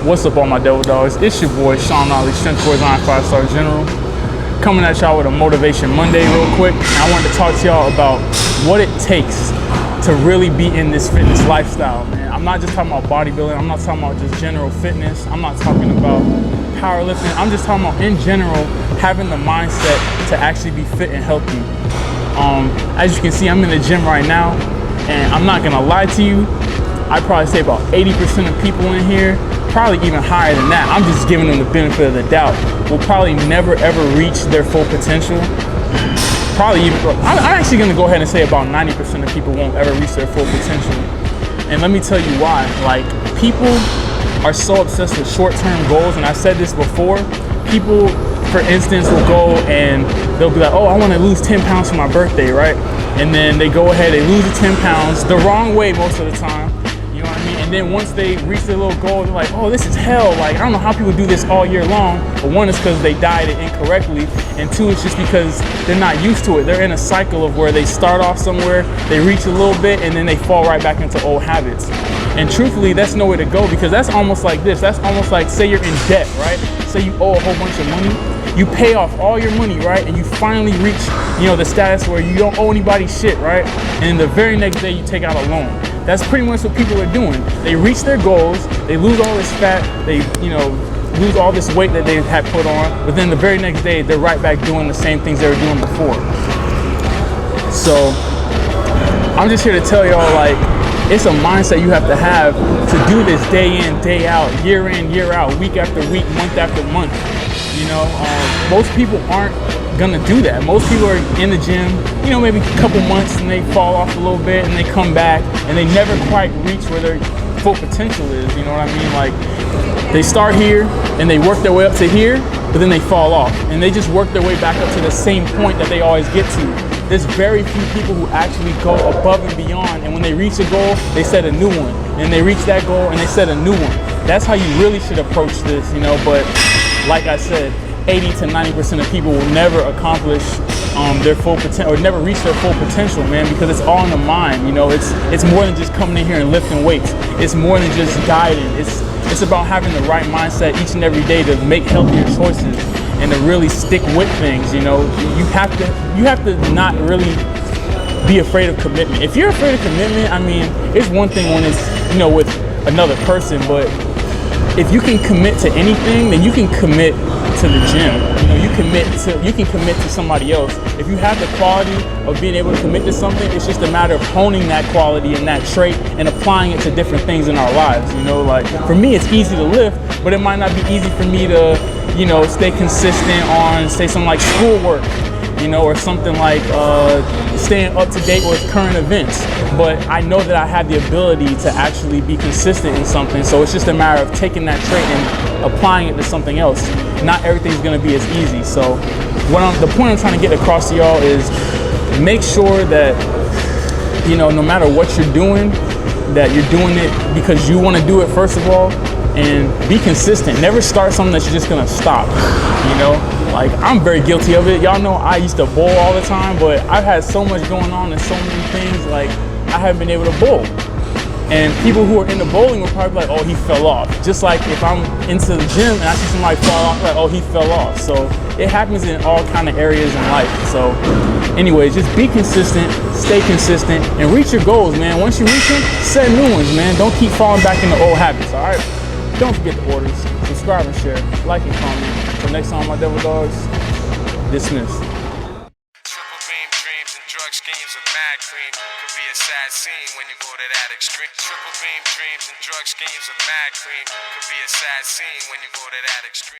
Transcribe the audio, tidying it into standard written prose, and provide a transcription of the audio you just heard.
What's up, all my Devil Dogs? It's your boy Sean Ollie, strength.corp.general, 5-star general, coming at y'all with a Motivation Monday real quick. And I wanted to talk to y'all about what it takes to really be in this fitness lifestyle, man. I'm not just talking about bodybuilding. I'm not talking about just general fitness. I'm not talking about powerlifting. I'm just talking about, in general, having the mindset to actually be fit and healthy. As you can see, I'm in the gym right now, and I'm not gonna lie to you, I'd probably say about 80% of people in here, probably even higher than that, I'm just giving them the benefit of the doubt, will probably never ever reach their full potential. Probably even, I'm actually gonna go ahead and say about 90% of people won't ever reach their full potential. And let me tell you why. Like, people are so obsessed with short-term goals, and I said this before. People, for instance, will go and they'll be like, oh, I wanna lose 10 pounds for my birthday, right? And then they go ahead, they lose the 10 pounds the wrong way most of the time. You know what I mean? And then once they reach their little goal, they're like, oh, this is hell. Like, I don't know how people do this all year long. But one is because they dieted incorrectly. And two, it's just because they're not used to it. They're in a cycle of where they start off somewhere, they reach a little bit, and then they fall right back into old habits. And truthfully, that's nowhere to go, because that's almost like this. That's almost like, say you're in debt, right? Say you owe a whole bunch of money. You pay off all your money, right? And you finally reach, the status where you don't owe anybody shit, right? And the very next day you take out a loan. That's pretty much what people are doing. They reach their goals, they lose all this fat, they, lose all this weight that they had put on, but then the very next day they're right back doing the same things they were doing before. So I'm just here to tell y'all, like, it's a mindset you have to do this day in, day out, year in, year out, week after week, month after month. Most people aren't gonna do that. Most people are in the gym, maybe a couple months, and they fall off a little bit, and they come back, and they never quite reach where their full potential is. You know what I mean? Like, they start here, and they work their way up to here, but then they fall off, and they just work their way back up to the same point that they always get to. There's very few people who actually go above and beyond, and when they reach a goal, they set a new one, and they reach that goal, and they set a new one. That's how you really should approach this, but like I said, 80 to 90% of people will never accomplish their full potential, or never reach their full potential, man, because it's all in the mind. It's more than just coming in here and lifting weights. It's more than just dieting. It's about having the right mindset each and every day to make healthier choices and to really stick with things. You have to not really be afraid of commitment. If you're afraid of commitment, I mean, it's one thing when it's with another person, but if you can commit to anything, then you can commit to the gym. You can commit to somebody else. If you have the quality of being able to commit to something, it's just a matter of honing that quality and that trait and applying it to different things in our lives. Like, for me, it's easy to lift, but it might not be easy for me to, stay consistent on, say, something like schoolwork, or something like staying up to date with current events. But I know that I have the ability to actually be consistent in something, so it's just a matter of taking that trait and applying it to something else. Not everything's gonna be as easy. So the point I'm trying to get across to y'all is, make sure that, no matter what you're doing, that you're doing it because you wanna do it, first of all, and be consistent. Never start something that you're just gonna stop, Like, I'm very guilty of it. Y'all know I used to bowl all the time, but I've had so much going on and so many things, like, I haven't been able to bowl. And people who are into bowling will probably be like, oh, he fell off. Just like if I'm into the gym and I see somebody fall off, like, oh, he fell off. So it happens in all kind of areas in life. So anyways, just be consistent, stay consistent, and reach your goals, man. Once you reach them, set new ones, man. Don't keep falling back into old habits, all right? Don't forget the orders. Subscribe and share. Like and comment. Until next time, my Devil Dogs, dismissed. Drug schemes of mad cream could be a sad scene when you go to that extreme. Triple beam dreams and drug schemes of mad cream could be a sad scene when you go to that extreme.